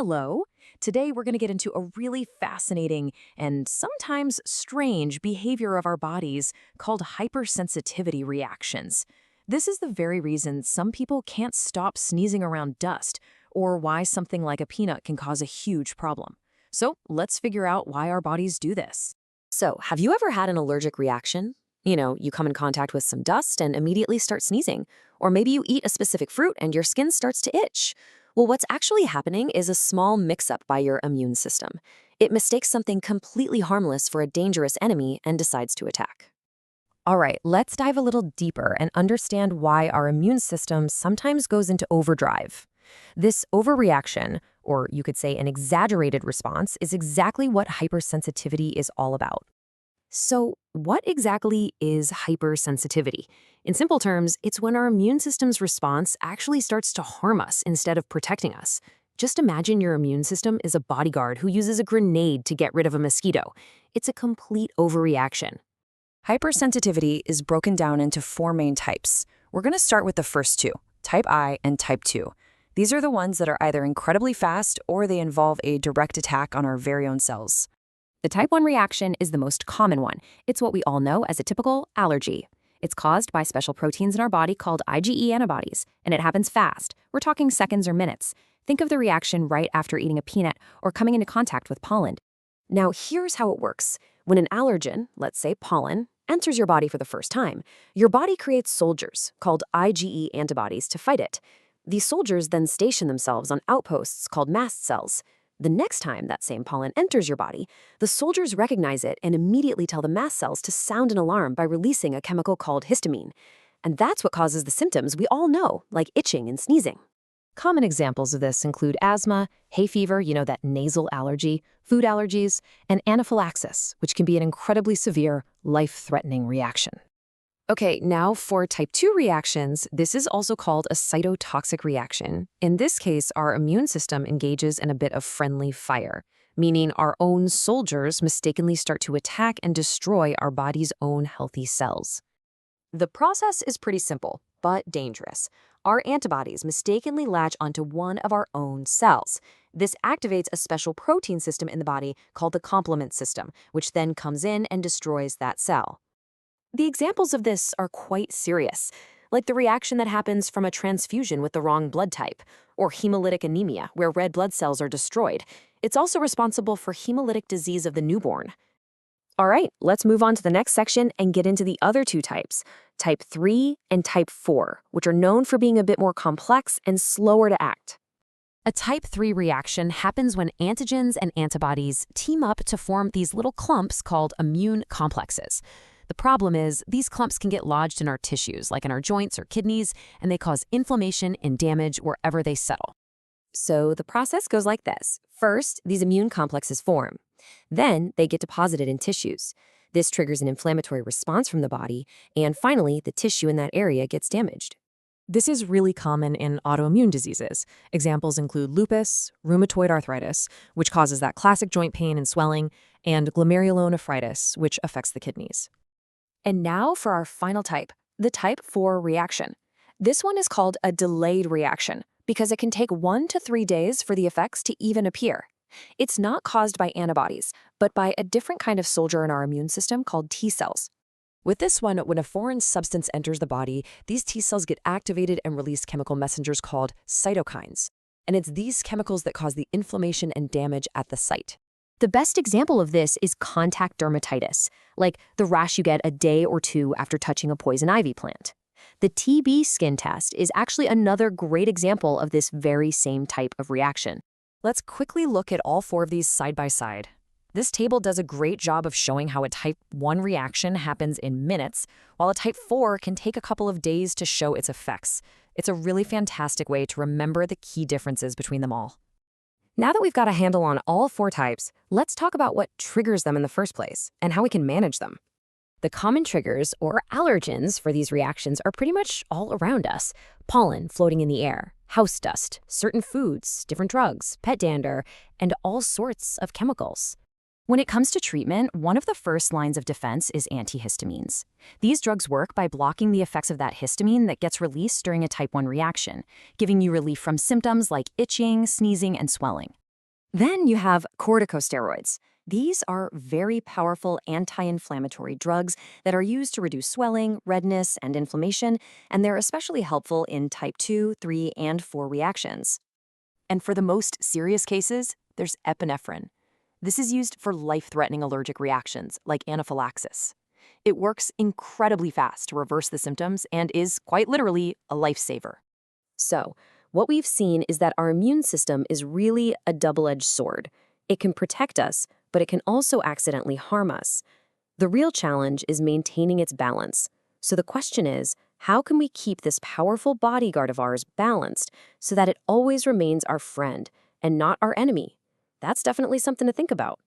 Hello. Today we're going to get into a really fascinating and sometimes strange behavior of our bodies called hypersensitivity reactions. This is the very reason some people can't stop sneezing around dust, or why something like a peanut can cause a huge problem. So let's figure out why our bodies do this. So, have you ever had an allergic reaction? You come in contact with some dust and immediately start sneezing. Or maybe you eat a specific fruit and your skin starts to itch. Well, what's actually happening is a small mix-up by your immune system. It mistakes something completely harmless for a dangerous enemy and decides to attack. All right, let's dive a little deeper and understand why our immune system sometimes goes into overdrive. This overreaction, or you could say an exaggerated response, is exactly what hypersensitivity is all about. So, what exactly is hypersensitivity? In simple terms, it's when our immune system's response actually starts to harm us instead of protecting us. Just imagine your immune system is a bodyguard who uses a grenade to get rid of a mosquito. It's a complete overreaction. Hypersensitivity is broken down into four main types. We're going to start with the first two, type I and type 2. These are the ones that are either incredibly fast or they involve a direct attack on our very own cells. The type 1 reaction is the most common one. It's what we all know as a typical allergy. It's caused by special proteins in our body called IgE antibodies, and it happens fast. We're talking seconds or minutes. Think of the reaction right after eating a peanut or coming into contact with pollen. Now, here's how it works. When an allergen, let's say pollen, enters your body for the first time, your body creates soldiers called IgE antibodies to fight it. These soldiers then station themselves on outposts called mast cells. The next time that same pollen enters your body, the soldiers recognize it and immediately tell the mast cells to sound an alarm by releasing a chemical called histamine. And that's what causes the symptoms we all know, like itching and sneezing. Common examples of this include asthma, hay fever, that nasal allergy, food allergies, and anaphylaxis, which can be an incredibly severe, life-threatening reaction. Okay, now for type 2 reactions, this is also called a cytotoxic reaction. In this case, our immune system engages in a bit of friendly fire, meaning our own soldiers mistakenly start to attack and destroy our body's own healthy cells. The process is pretty simple, but dangerous. Our antibodies mistakenly latch onto one of our own cells. This activates a special protein system in the body called the complement system, which then comes in and destroys that cell. The examples of this are quite serious, like the reaction that happens from a transfusion with the wrong blood type, or hemolytic anemia, where red blood cells are destroyed. It's also responsible for hemolytic disease of the newborn. All right, let's move on to the next section and get into the other two types, type 3 and type 4, which are known for being a bit more complex and slower to act. A type 3 reaction happens when antigens and antibodies team up to form these little clumps called immune complexes. The problem is, these clumps can get lodged in our tissues, like in our joints or kidneys, and they cause inflammation and damage wherever they settle. So the process goes like this. First, these immune complexes form. Then they get deposited in tissues. This triggers an inflammatory response from the body, and finally, the tissue in that area gets damaged. This is really common in autoimmune diseases. Examples include lupus, rheumatoid arthritis, which causes that classic joint pain and swelling, and glomerulonephritis, which affects the kidneys. And now for our final type, the type 4 reaction. This one is called a delayed reaction because it can take 1 to 3 days for the effects to even appear. It's not caused by antibodies, but by a different kind of soldier in our immune system called T cells. With this one, when a foreign substance enters the body, these T cells get activated and release chemical messengers called cytokines. And it's these chemicals that cause the inflammation and damage at the site. The best example of this is contact dermatitis, like the rash you get a day or two after touching a poison ivy plant. The TB skin test is actually another great example of this very same type of reaction. Let's quickly look at all four of these side by side. This table does a great job of showing how a type 1 reaction happens in minutes, while a type 4 can take a couple of days to show its effects. It's a really fantastic way to remember the key differences between them all. Now that we've got a handle on all four types, let's talk about what triggers them in the first place and how we can manage them. The common triggers, or allergens, for these reactions are pretty much all around us. Pollen floating in the air, house dust, certain foods, different drugs, pet dander, and all sorts of chemicals. When it comes to treatment, one of the first lines of defense is antihistamines. These drugs work by blocking the effects of that histamine that gets released during a type 1 reaction, giving you relief from symptoms like itching, sneezing, and swelling. Then you have corticosteroids. These are very powerful anti-inflammatory drugs that are used to reduce swelling, redness, and inflammation, and they're especially helpful in type 2, 3, and 4 reactions. And for the most serious cases, there's epinephrine. This is used for life-threatening allergic reactions like anaphylaxis. It works incredibly fast to reverse the symptoms and is quite literally a lifesaver. So, what we've seen is that our immune system is really a double-edged sword. It can protect us, but it can also accidentally harm us. The real challenge is maintaining its balance. So the question is, how can we keep this powerful bodyguard of ours balanced so that it always remains our friend and not our enemy? That's definitely something to think about.